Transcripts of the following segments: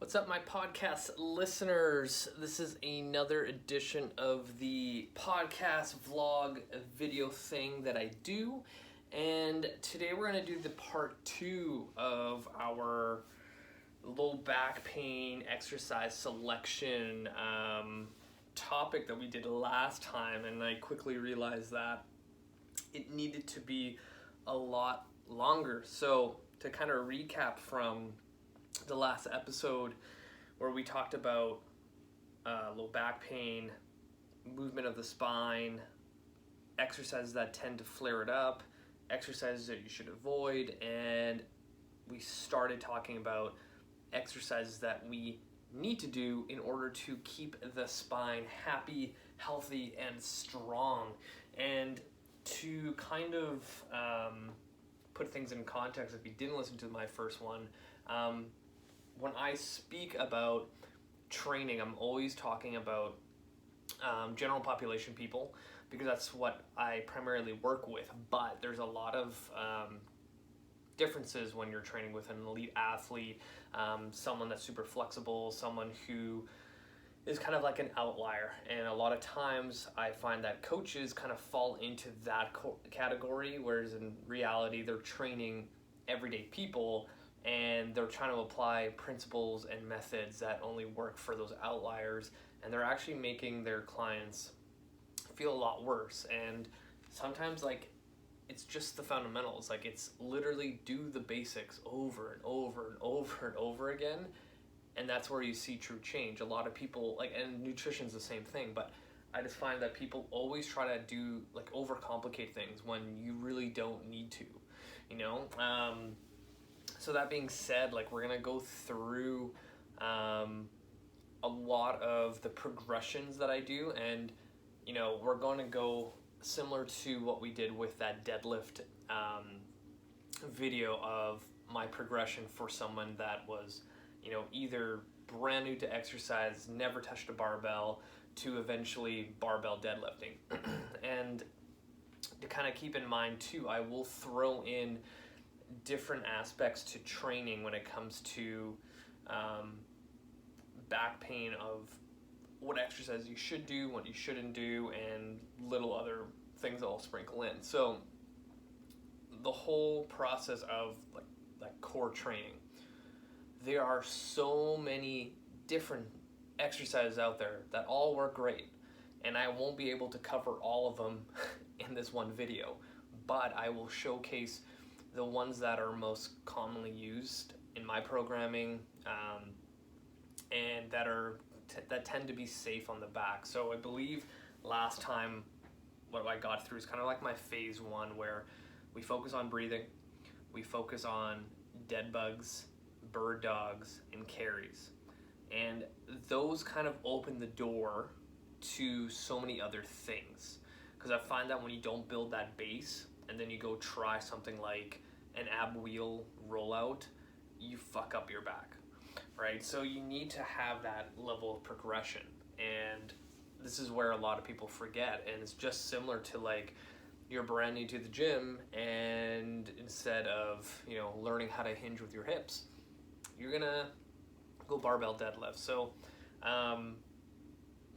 What's up, my podcast listeners? This is another edition of the podcast vlog video thing that I do. And today we're going to do the part 2 of our low back pain exercise selection topic that we did last time. And I quickly realized that it needed to be a lot longer. So to kind of recap from the last episode where we talked about low back pain, movement of the spine, exercises that tend to flare it up, exercises that you should avoid, and we started talking about exercises that we need to do in order to keep the spine happy, healthy, and strong. And to kind of put things in context, if you didn't listen to my first one, when I speak about training, I'm always talking about general population people because that's what I primarily work with. But there's a lot of differences when you're training with an elite athlete, someone that's super flexible, someone who is kind of like an outlier. And a lot of times I find that coaches kind of fall into that category, whereas in reality they're training everyday people and they're trying to apply principles and methods that only work for those outliers, and they're actually making their clients feel a lot worse. And sometimes it's just the fundamentals, it's literally do the basics over and over and over and over again, and that's where you see true change. A lot of people, and nutrition's the same thing, but I just find that people always try to do overcomplicate things when you really don't need to, So that being said, we're gonna go through a lot of the progressions that I do, and we're going to go similar to what we did with that deadlift video of my progression for someone that was either brand new to exercise, never touched a barbell, to eventually barbell deadlifting. And to kind of keep in mind too, I will throw in different aspects to training when it comes to back pain, of what exercise you should do, what you shouldn't do, and little other things that I'll sprinkle in. So the whole process of core training, there are so many different exercises out there that all work great, and I won't be able to cover all of them in this one video, but I will showcase the ones that are most commonly used in my programming, and that tend to be safe on the back. So I believe last time what I got through is kind of like my phase 1, where we focus on breathing, we focus on dead bugs, bird dogs, and carries. And those kind of open the door to so many other things, because I find that when you don't build that base and then you go try something like an ab wheel rollout, you fuck up your back, right? So you need to have that level of progression, and this is where a lot of people forget. And it's just similar to you're brand new to the gym, and instead of learning how to hinge with your hips, you're gonna go barbell deadlift. So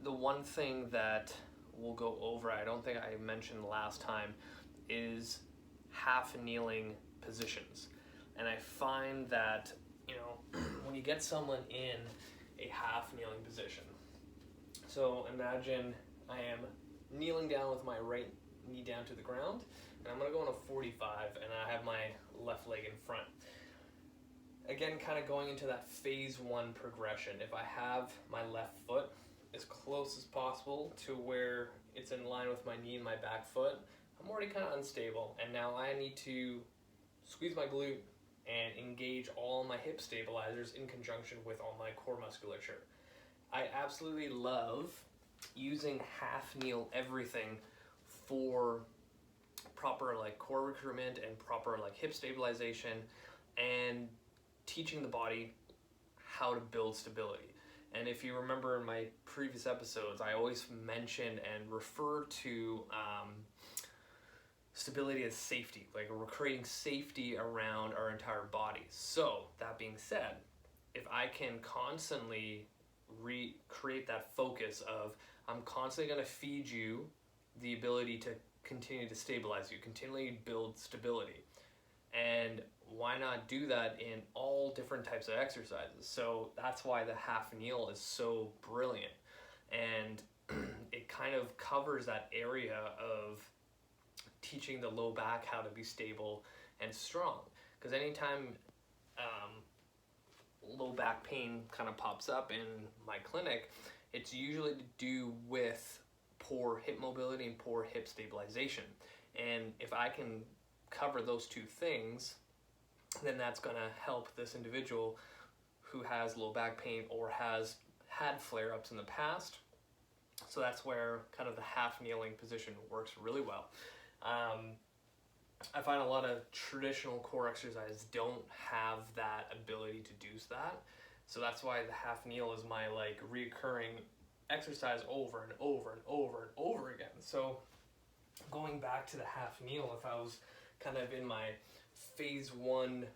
the one thing that we'll go over, I don't think I mentioned last time, is half kneeling positions. And I find that when you get someone in a half kneeling position, so imagine I am kneeling down with my right knee down to the ground, and I'm going to go on a 45, and I have my left leg in front. Again, kind of going into that phase 1 progression. If I have my left foot as close as possible to where it's in line with my knee and my back foot, I'm already kind of unstable, and now I need to squeeze my glute and engage all my hip stabilizers in conjunction with all my core musculature. I absolutely love using half kneel everything for proper core recruitment and proper hip stabilization, and teaching the body how to build stability. And if you remember in my previous episodes, I always mention and refer to stability as safety. We're creating safety around our entire body. So that being said, if I can constantly recreate that focus of, I'm constantly going to feed you the ability to continue to stabilize you, continually build stability. And why not do that in all different types of exercises? So that's why the half kneel is so brilliant. And it kind of covers that area of teaching the low back how to be stable and strong. Because anytime low back pain kind of pops up in my clinic, it's usually to do with poor hip mobility and poor hip stabilization. And if I can cover those two things, then that's going to help this individual who has low back pain or has had flare-ups in the past. So that's where kind of the half kneeling position works really well. I find a lot of traditional core exercises don't have that ability to do that. So that's why the half kneel is my like recurring exercise over and over and over and over again. So going back to the half kneel, if I was kind of in my phase one,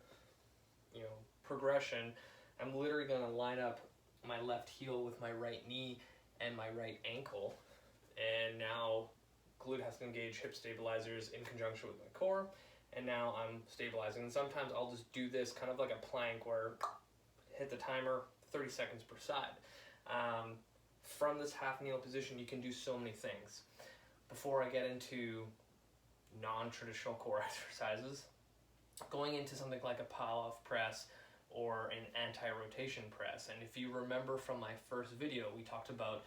progression, I'm literally going to line up my left heel with my right knee and my right ankle. And now glute has to engage hip stabilizers in conjunction with my core. And now I'm stabilizing. And sometimes I'll just do this kind of like a plank where hit the timer, 30 seconds per side. From this half kneel position, you can do so many things. Before I get into non-traditional core exercises, going into something like a pile-off press or an anti-rotation press. And if you remember from my first video, we talked about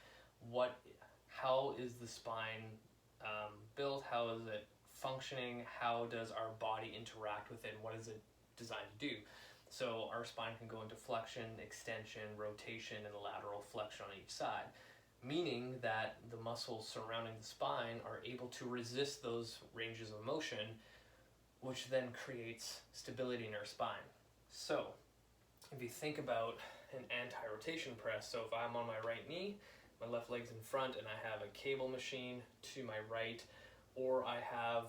how is the spine built, how is it functioning, how does our body interact with it, what is it designed to do. So our spine can go into flexion, extension, rotation, and lateral flexion on each side, meaning that the muscles surrounding the spine are able to resist those ranges of motion, which then creates stability in our spine. So if you think about an anti-rotation press, so if I'm on my right knee, my left leg's in front, and I have a cable machine to my right, or I have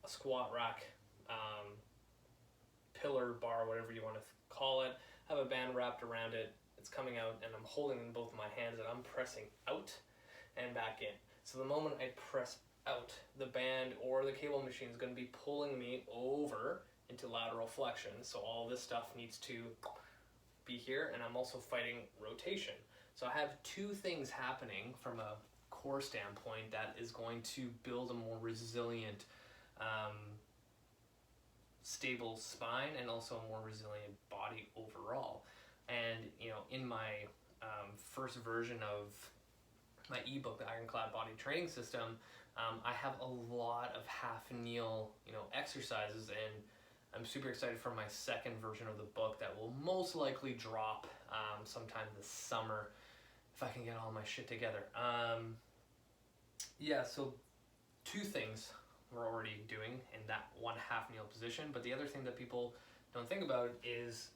a squat rack, pillar, bar, whatever you want to call it, have a band wrapped around it, it's coming out, and I'm holding in both my hands, and I'm pressing out and back in. So the moment I press out, the band or the cable machine is going to be pulling me over into lateral flexion. So all this stuff needs to be here, and I'm also fighting rotation. So I have two things happening from a core standpoint that is going to build a more resilient, stable spine and also a more resilient body overall. And in my first version of my ebook, the Ironclad Body Training System, I have a lot of half kneel exercises, and I'm super excited for my second version of the book that will most likely drop sometime this summer if I can get all my shit together. So two things we're already doing in that one half kneel position, but the other thing that people don't think about is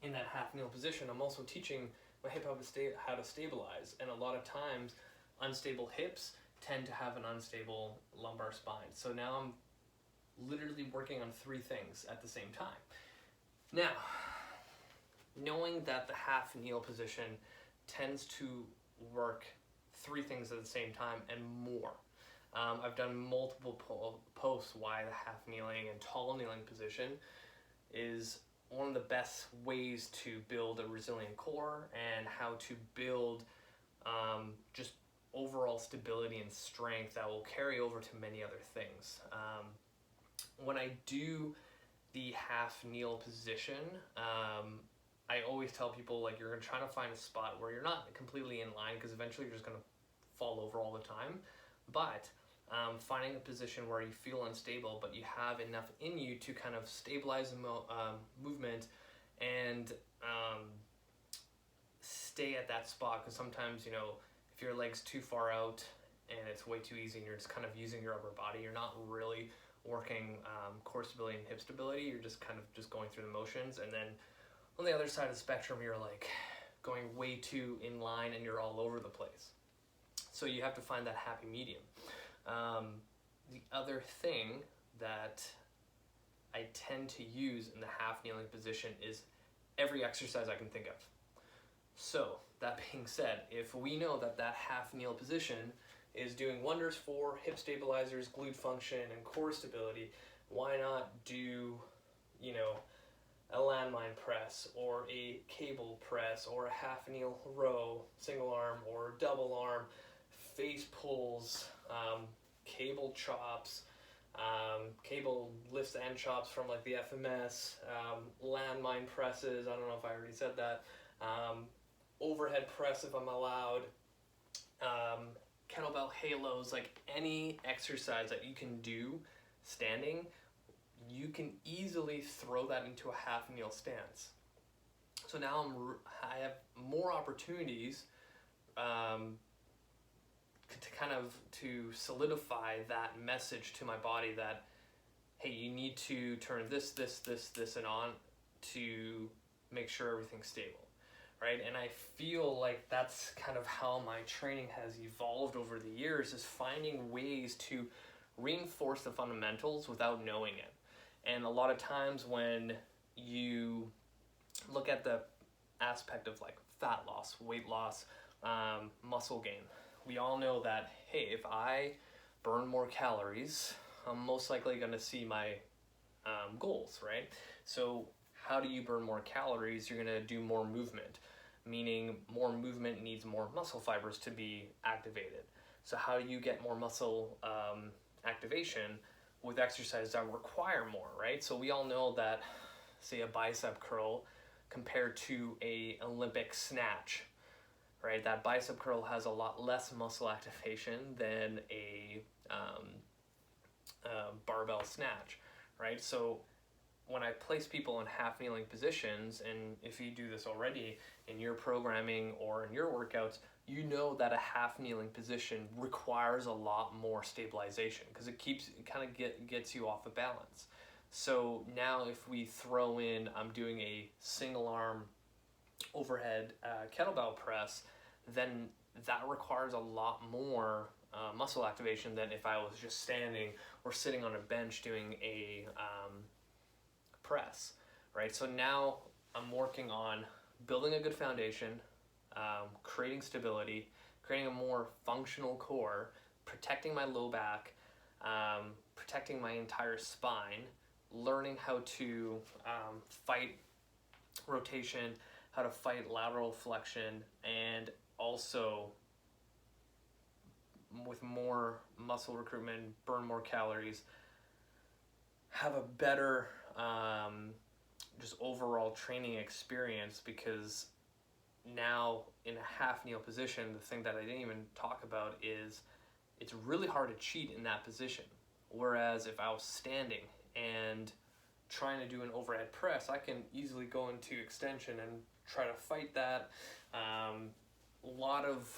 in that half kneel position, I'm also teaching my hip how to stabilize, and a lot of times unstable hips tend to have an unstable lumbar spine. So now I'm literally working on three things at the same time. Now, knowing that the half kneel position tends to work three things at the same time and more. I've done multiple posts why the half kneeling and tall kneeling position is one of the best ways to build a resilient core and how to build just overall stability and strength that will carry over to many other things. When I do the half kneel position, I always tell people, like, you're trying to find a spot where you're not completely in line, because eventually you're just going to fall over all the time. But finding a position where you feel unstable, but you have enough in you to kind of stabilize the movement and stay at that spot. Because sometimes, if your leg's too far out and it's way too easy and you're just kind of using your upper body, you're not really working core stability and hip stability. You're just kind of just going through the motions, and then on the other side of the spectrum, you're like going way too in line and you're all over the place. So you have to find that happy medium. The other thing that I tend to use in the half kneeling position is every exercise I can think of. So that being said, if we know that that half kneel position is doing wonders for hip stabilizers, glute function, and core stability, why not do, a landmine press or a cable press or a half kneel row, single arm or double arm, face pulls, cable chops, cable lifts and chops from like the FMS, landmine presses, I don't know if I already said that, overhead press if I'm allowed, kettlebell halos, like any exercise that you can do standing, you can easily throw that into a half kneel stance. So now I have more opportunities to solidify that message to my body that, hey, you need to turn this, and on to make sure everything's stable, right? And I feel like that's kind of how my training has evolved over the years, is finding ways to reinforce the fundamentals without knowing it. And a lot of times when you look at the aspect of like fat loss, weight loss, muscle gain, we all know that, hey, if I burn more calories, I'm most likely going to see my goals, right? So how do you burn more calories? You're going to do more movement, meaning more movement needs more muscle fibers to be activated. So how do you get more muscle activation? With exercises that require more, right? So we all know that, say, a bicep curl compared to a Olympic snatch, right? That bicep curl has a lot less muscle activation than a barbell snatch, right? So when I place people in half kneeling positions, and if you do this already in your programming or in your workouts, you know that a half kneeling position requires a lot more stabilization because it kind of gets you off of balance. So now if we throw in, I'm doing a single arm overhead kettlebell press, then that requires a lot more muscle activation than if I was just standing or sitting on a bench doing a press, right? So now I'm working on building a good foundation, creating stability, creating a more functional core, protecting my low back, protecting my entire spine, learning how to fight rotation, how to fight lateral flexion, and also with more muscle recruitment, burn more calories, have a better just overall training experience, because now in a half kneel position, the thing that I didn't even talk about is it's really hard to cheat in that position. Whereas if I was standing and trying to do an overhead press, I can easily go into extension and try to fight that. A lot of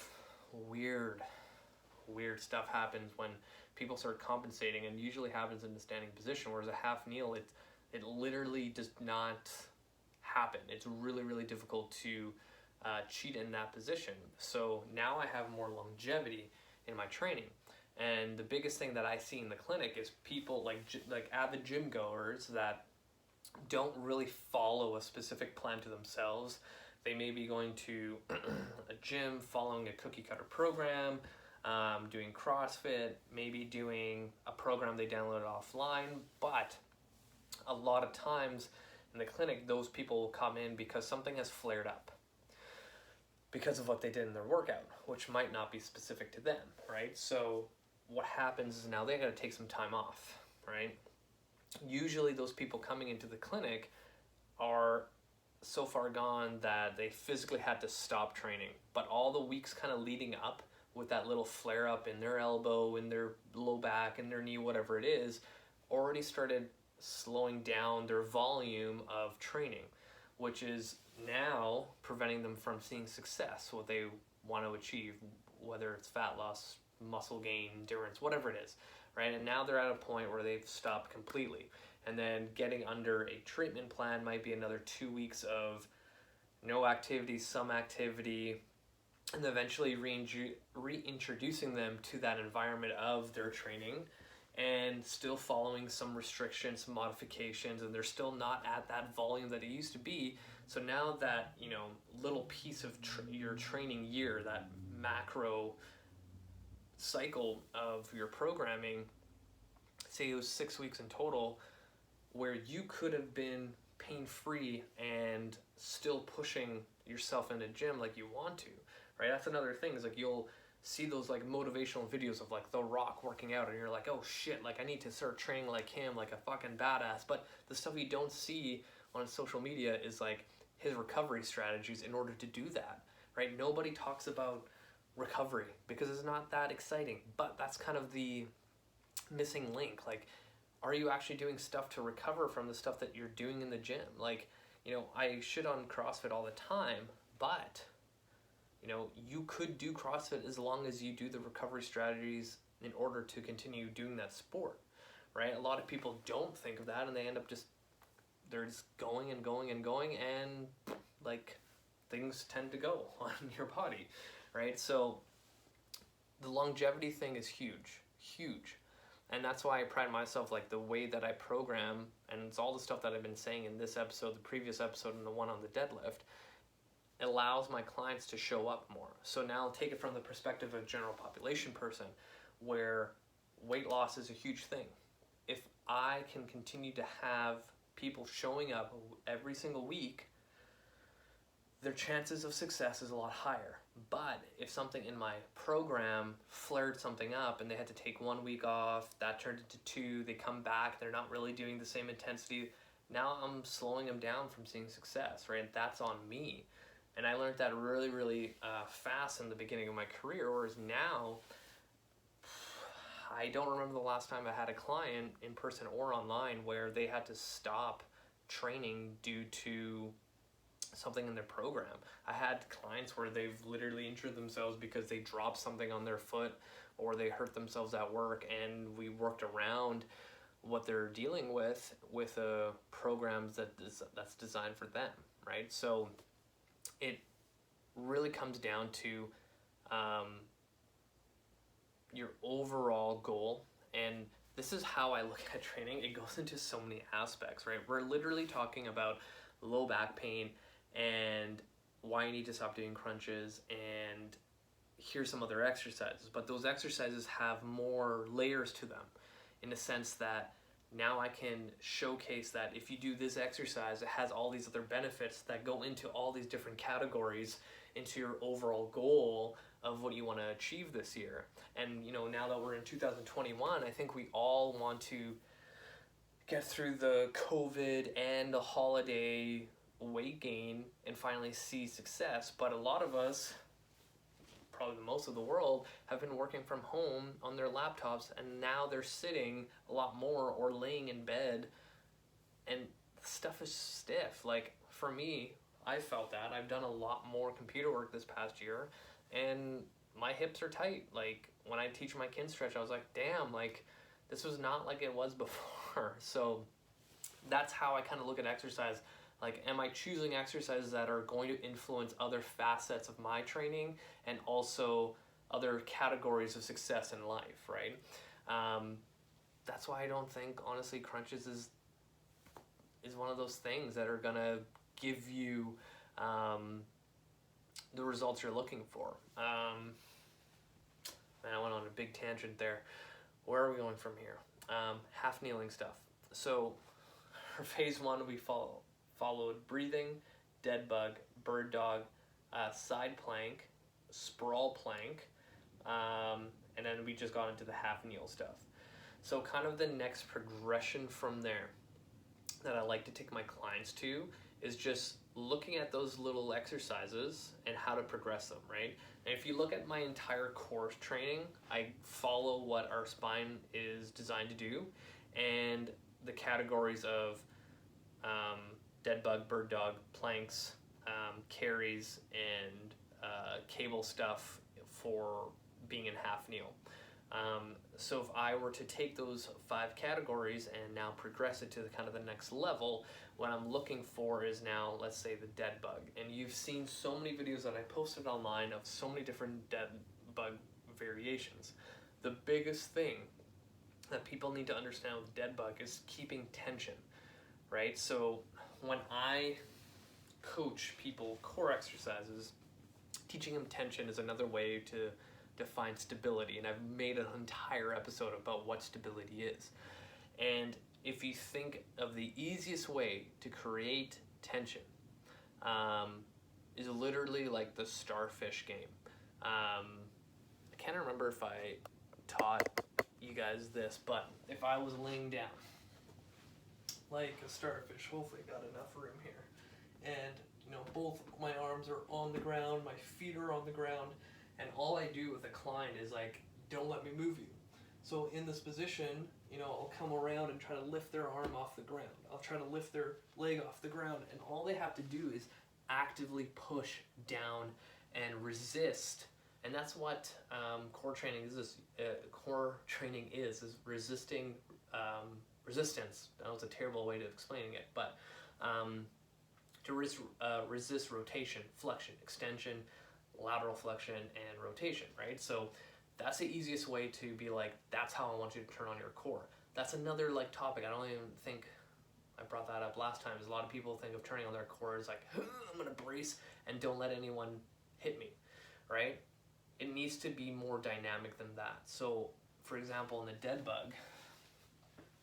weird stuff happens when people start compensating, and usually happens in the standing position, whereas a half kneel, it literally does not happen. It's really, really difficult to cheat in that position. So now I have more longevity in my training. And the biggest thing that I see in the clinic is people like avid gym goers that don't really follow a specific plan to themselves. They may be going to a gym, following a cookie cutter program, doing CrossFit, maybe doing a program they downloaded offline, but a lot of times in the clinic, those people will come in because something has flared up because of what they did in their workout, which might not be specific to them, right? So what happens is now they got to take some time off, right? Usually those people coming into the clinic are so far gone that they physically had to stop training, but all the weeks kind of leading up with that little flare up in their elbow, in their low back, in their knee, whatever it is, already started slowing down their volume of training, which is now preventing them from seeing success, what they want to achieve, whether it's fat loss, muscle gain, endurance, whatever it is, right? And now they're at a point where they've stopped completely. And then getting under a treatment plan might be another 2 weeks of no activity, some activity, and eventually reintroducing them to that environment of their training, and still following some restrictions, some modifications, and they're still not at that volume that it used to be, So now that, little piece of your training year, that macro cycle of your programming, say it was 6 weeks in total, where you could have been pain-free and still pushing yourself in the gym like you want to, right? That's another thing, is like you'll see those like motivational videos of like The Rock working out, and you're like, oh shit, like I need to start training like him, like a fucking badass. But the stuff you don't see on social media is like his recovery strategies in order to do that, right? Nobody talks about recovery because it's not that exciting, but that's kind of the missing link. Like, are you actually doing stuff to recover from the stuff that you're doing in the gym? Like, I shit on CrossFit all the time, but you could do CrossFit as long as you do the recovery strategies in order to continue doing that sport, right? A lot of people don't think of that, and they end up they're just going and going and going, and like things tend to go on your body, right? So the longevity thing is huge, huge. And that's why I pride myself, like the way that I program, and it's all the stuff that I've been saying in this episode, the previous episode, and the one on the deadlift, allows my clients to show up more. So now take it from the perspective of a general population person, where weight loss is a huge thing. If I can continue to have people showing up every single week, their chances of success is a lot higher. But if something in my program flared something up and they had to take 1 week off, that turned into 2, they come back, they're not really doing the same intensity, now I'm slowing them down from seeing success, right? And that's on me. And I learned that really, really fast in the beginning of my career, whereas now, I don't remember the last time I had a client in person or online where they had to stop training due to something in their program. I had clients where they've literally injured themselves because they dropped something on their foot or they hurt themselves at work, and we worked around what they're dealing with programs that's designed for them, right? So it really comes down to your overall goal. And this is how I look at training. It goes into so many aspects, right? We're literally talking about low back pain and why you need to stop doing crunches, and here's some other exercises. But those exercises have more layers to them, in the sense that now I can showcase that if you do this exercise, it has all these other benefits that go into all these different categories into your overall goal of what you want to achieve this year. And now that we're in 2021, I think we all want to get through the COVID and the holiday weight gain and finally see success. But a lot of us, probably most of the world, have been working from home on their laptops, and now they're sitting a lot more or laying in bed, and stuff is stiff. Like for me, I felt that. I've done a lot more computer work this past year, and my hips are tight. Like when I teach my kin stretch, I was like, damn, like this was not like it was before. So that's how I kind of look at exercise. Like, am I choosing exercises that are going to influence other facets of my training and also other categories of success in life, right? That's why I don't think, honestly, crunches is one of those things that are gonna give you the results you're looking for. Man, I went on a big tangent there. Where are we going from here? Half kneeling stuff. So for phase 1, we followed breathing, dead bug, bird dog, side plank, sprawl plank, and then we just got into the half kneel stuff. So kind of the next progression from there that I like to take my clients to is just looking at those little exercises and how to progress them, right? And if you look at my entire core training, I follow what our spine is designed to do, and the categories of dead bug, bird dog, planks, carries, and cable stuff for being in half kneel. So if I were to take those 5 categories and now progress it to the kind of the next level, what I'm looking for is now, let's say, the dead bug. And you've seen so many videos that I posted online of so many different dead bug variations. The biggest thing that people need to understand with dead bug is keeping tension, right? So when I coach people core exercises, teaching them tension is another way to define stability. And I've made an entire episode about what stability is. And if you think of the easiest way to create tension, is literally like the starfish game. I can't remember if I taught you guys this, but if I was laying down like a starfish, hopefully I got enough room here, and both my arms are on the ground, my feet are on the ground, and all I do with a client is like, don't let me move you. So in this position, I'll come around and try to lift their arm off the ground. I'll try to lift their leg off the ground, and all they have to do is actively push down and resist. And that's what core training is. Is resisting resistance. I know it's a terrible way of explaining it, but to resist rotation, flexion, extension, lateral flexion, and rotation, right? So that's the easiest way to be like, that's how I want you to turn on your core. That's another topic. I don't even think I brought that up last time. Is a lot of people think of turning on their core as like, I'm gonna brace and don't let anyone hit me, right? It needs to be more dynamic than that. So, for example, in the dead bug,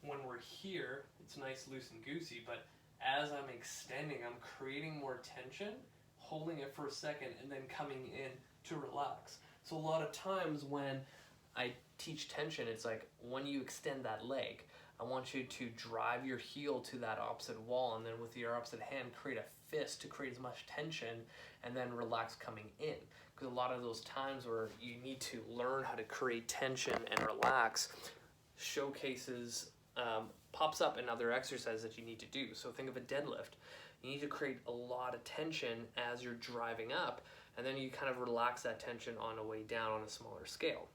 when we're here, it's nice, loose, and goosey, but as I'm extending, I'm creating more tension, holding it for a second, and then coming in to relax. So a lot of times when I teach tension, it's like, when you extend that leg, I want you to drive your heel to that opposite wall, and then with your opposite hand, create a fist to create as much tension, and then relax coming in. Because a lot of those times where you need to learn how to create tension and relax showcases, pops up in other exercises that you need to do. So think of a deadlift. You need to create a lot of tension as you're driving up, and then you kind of relax that tension on the way down on a smaller scale.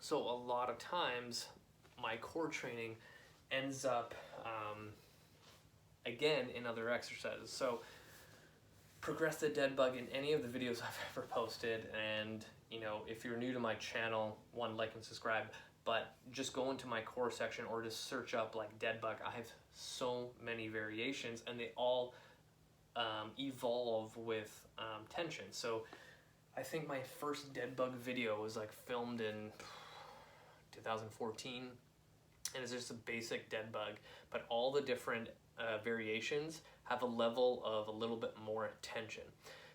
So a lot of times my core training ends up, again, in other exercises. So progress the dead bug in any of the videos I've ever posted, and if you're new to my channel, like and subscribe, but just go into my core section or just search up dead bug. I have so many variations, and they all evolve with tension. So I think my first dead bug video was filmed in 2014, and it's just a basic dead bug, but all the different variations have a level of a little bit more tension.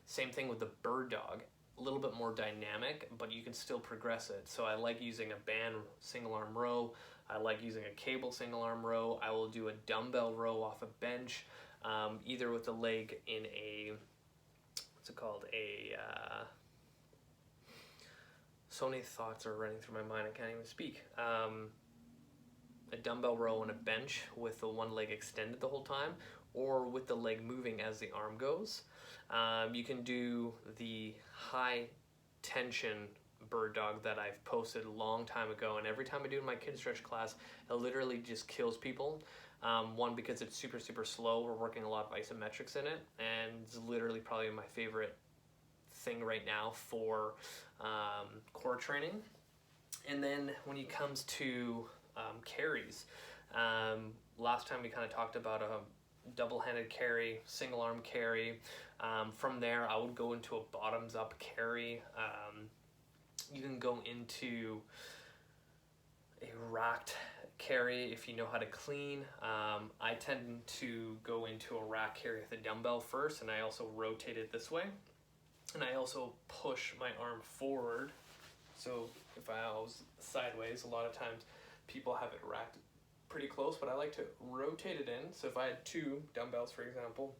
Same thing with the bird dog, a little bit more dynamic, but you can still progress it. So I like using a band single arm row. I like using a cable single arm row. I will do a dumbbell row off a bench, either with the leg in a, what's it called, so many thoughts are running through my mind, I can't even speak. A dumbbell row on a bench with the one leg extended the whole time, or with the leg moving as the arm goes. You can do the high tension bird dog that I've posted a long time ago, and every time I do it in my kid stretch class, it literally just kills people. One, because it's super slow. We're working a lot of isometrics in it, and it's literally probably my favorite thing right now for core training. And then when it comes to carries, last time we kind of talked about a double-handed carry, single arm carry. From there I would go into a bottoms up carry. You can go into a racked carry if you know how to clean. I tend to go into a rack carry with a dumbbell first, and I also rotate it this way, and I also push my arm forward. So if I was sideways, a lot of times people have it racked pretty close, but I like to rotate it in. So if I had two dumbbells, for example,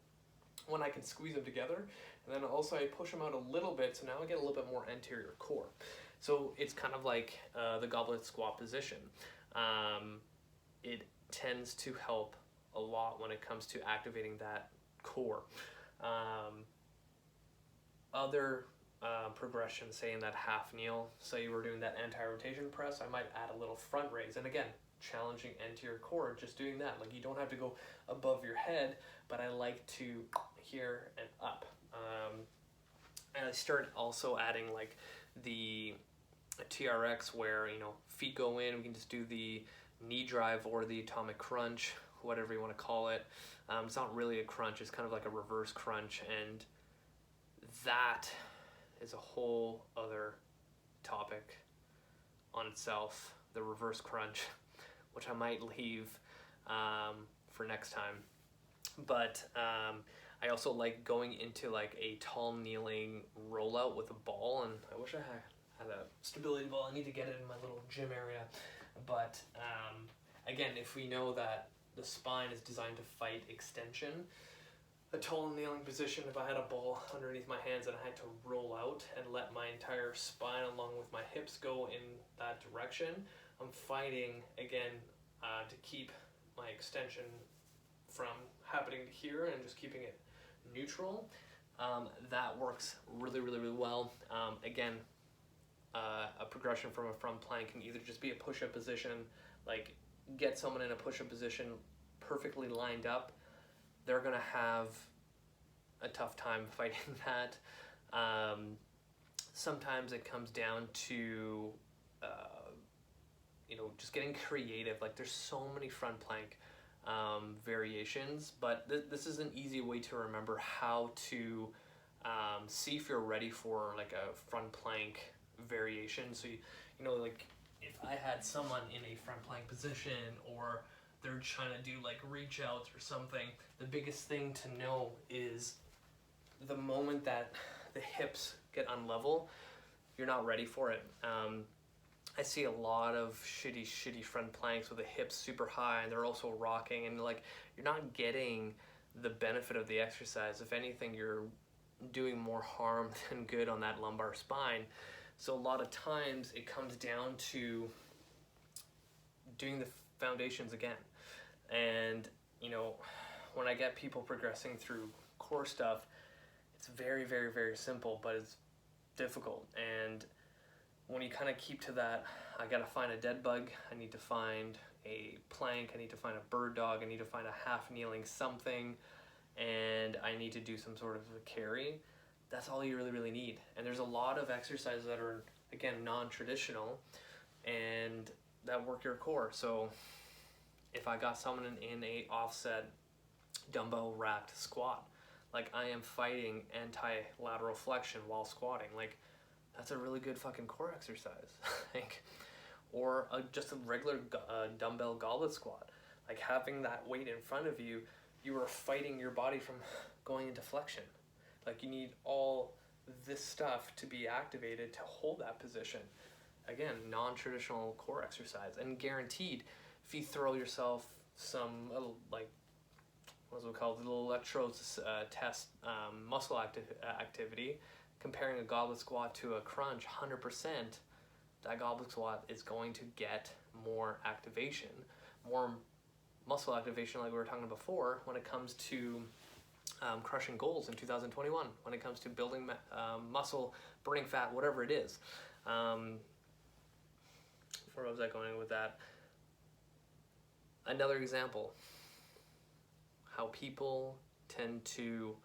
one, I can squeeze them together, and then also I push them out a little bit, so now I get a little bit more anterior core. So it's kind of like the goblet squat position. It tends to help a lot when it comes to activating that core. Other progressions, say in that half kneel, say you were doing that anti-rotation press, I might add a little front raise, and again, challenging anterior core, just doing that. You don't have to go above your head, but I like to here and up. And I started also adding the TRX where feet go in, we can just do the knee drive or the atomic crunch, whatever you want to call it. It's not really a crunch, it's kind of like a reverse crunch, and that is a whole other topic on itself, the reverse crunch, which I might leave for next time. But I also like going into like a tall kneeling rollout with a ball, and I wish I had a stability ball. I need to get it in my little gym area. But again, if we know that the spine is designed to fight extension, a tall kneeling position, if I had a ball underneath my hands and I had to roll out and let my entire spine along with my hips go in that direction, I'm fighting again to keep my extension from happening here and just keeping it neutral. That works really, really, really well. Again, a progression from a front plank can either just be a push-up position, like get someone in a push-up position perfectly lined up. They're gonna have a tough time fighting that. Sometimes it comes down to just getting creative. Like there's so many front plank variations, but this is an easy way to remember how to see if you're ready for like a front plank variation. So like if I had someone in a front plank position, or they're trying to do like reach outs or something, the biggest thing to know is the moment that the hips get unlevel, you're not ready for it. I see a lot of shitty front planks with the hips super high and they're also rocking, and like you're not getting the benefit of the exercise. If anything, you're doing more harm than good on that lumbar spine. So a lot of times it comes down to doing the foundations again. And when I get people progressing through core stuff, it's very, very, very simple, but it's difficult. And when you kind of keep to that, I gotta find a dead bug, I need to find a plank, I need to find a bird dog, I need to find a half kneeling something, and I need to do some sort of a carry. That's all you really, really need. And there's a lot of exercises that are, again, non-traditional and that work your core. So if I got someone in a offset dumbbell racked squat, like I am fighting anti-lateral flexion while squatting, like that's a really good fucking core exercise. Like, or just a regular dumbbell goblet squat, like having that weight in front of you, you are fighting your body from going into flexion. Like you need all this stuff to be activated to hold that position. Again, non-traditional core exercise, and guaranteed if you throw yourself some little, like, what's it called, little electrodes test muscle activity, comparing a goblet squat to a crunch, 100%, that goblet squat is going to get more activation, more muscle activation, like we were talking before, when it comes to crushing goals in 2021, when it comes to building muscle, burning fat, whatever it is. Where was I going with that? Another example, how people tend to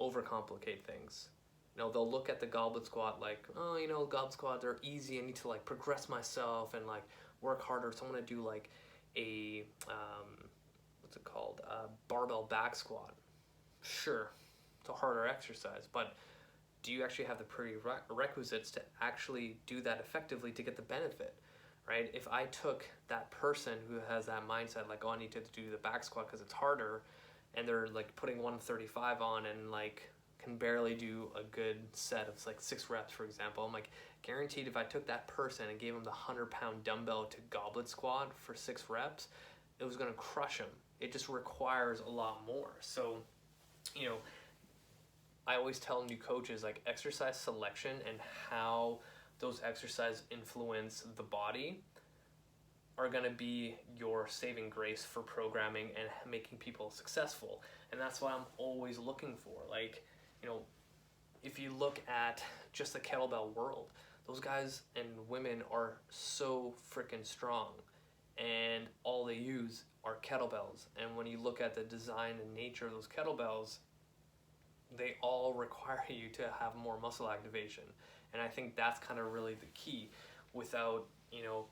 overcomplicate things. They'll look at the goblet squat like, oh, goblet squats are easy, I need to like progress myself and like work harder, so I'm gonna do like a what's it called, barbell back squat. Sure, it's a harder exercise, but do you actually have the prerequisites to actually do that effectively to get the benefit, right? If I took that person who has that mindset, like, oh, I need to do the back squat because it's harder, and they're like putting 135 on and like can barely do a good set of like 6 reps, for example, I'm like, guaranteed if I took that person and gave them the 100-pound dumbbell to goblet squat for 6 reps, it was gonna crush them. It just requires a lot more. So, I always tell new coaches, like, exercise selection and how those exercises influence the body are going to be your saving grace for programming and making people successful. And that's what I'm always looking for. Like, if you look at just the kettlebell world, those guys and women are so freaking strong, and all they use are kettlebells. And when you look at the design and nature of those kettlebells, they all require you to have more muscle activation. And I think that's kind of really the key. Without,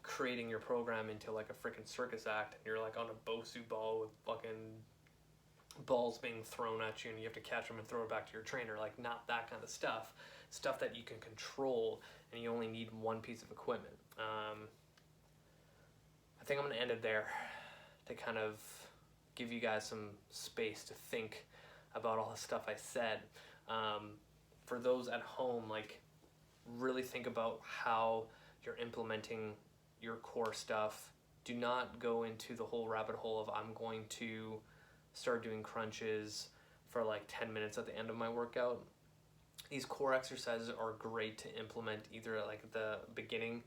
creating your program into like a freaking circus act, and you're like on a Bosu ball with fucking balls being thrown at you and you have to catch them and throw it back to your trainer. Like, not that kind of stuff that you can control, and you only need one piece of equipment. I think I'm going to end it there to kind of give you guys some space to think about all the stuff I said. For those at home, like, really think about how you're implementing your core stuff. Do not go into the whole rabbit hole of I'm going to start doing crunches for like 10 minutes at the end of my workout. These core exercises are great to implement either at like the beginning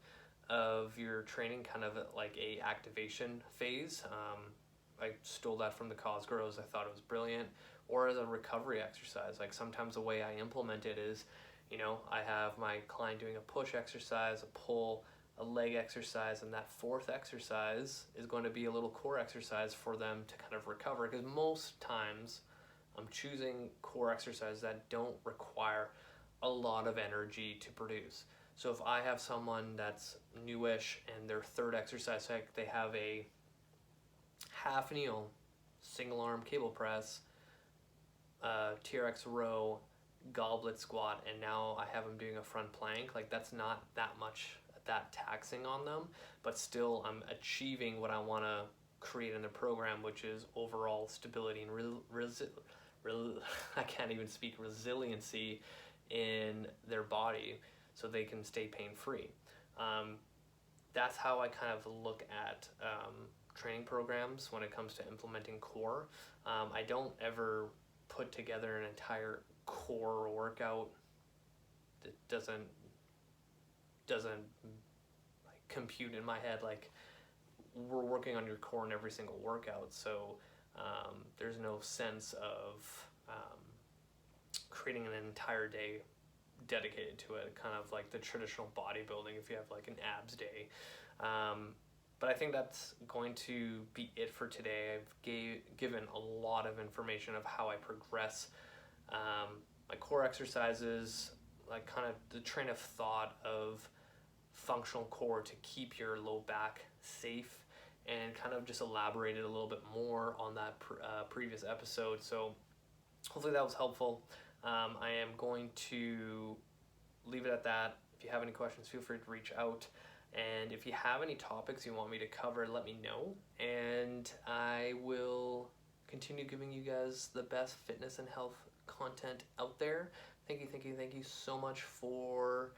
of your training, kind of like a activation phase. I stole that from the Cause Grows. I thought it was brilliant. Or as a recovery exercise. Like, sometimes the way I implement it is, I have my client doing a push exercise, a pull, a leg exercise, and that fourth exercise is going to be a little core exercise for them to kind of recover, because most times I'm choosing core exercises that don't require a lot of energy to produce. So if I have someone that's newish and their third exercise, like they have a half kneel, single arm cable press, TRX row, goblet squat, and now I have them doing a front plank, like that's not that taxing on them, but still I'm achieving what I want to create in the program, which is overall stability and I can't even speak, resiliency in their body, so they can stay pain-free. That's how I kind of look at training programs when it comes to implementing core. I don't ever put together an entire core workout that doesn't like compute in my head. Like, we're working on your core in every single workout, so there's no sense of creating an entire day dedicated to it, kind of like the traditional bodybuilding if you have like an abs day. But I think that's going to be it for today. I've given a lot of information of how I progress my core exercises, like kind of the train of thought of functional core to keep your low back safe, and kind of just elaborated a little bit more on that previous episode. So hopefully that was helpful. I am going to leave it at that. If you have any questions, feel free to reach out. And if you have any topics you want me to cover, let me know. And I will continue giving you guys the best fitness and health content out there. Thank you so much for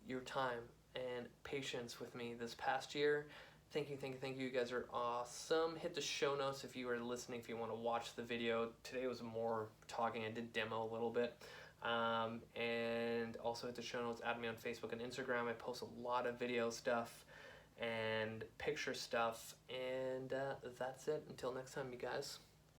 your time and patience with me this past year. Thank you. You guys are awesome. Hit the show notes if you are listening, if you want to watch the video. Today was more talking. I did demo a little bit. And also hit the show notes, add me on Facebook and Instagram. I post a lot of video stuff and picture stuff. And that's it. Until next time, you guys.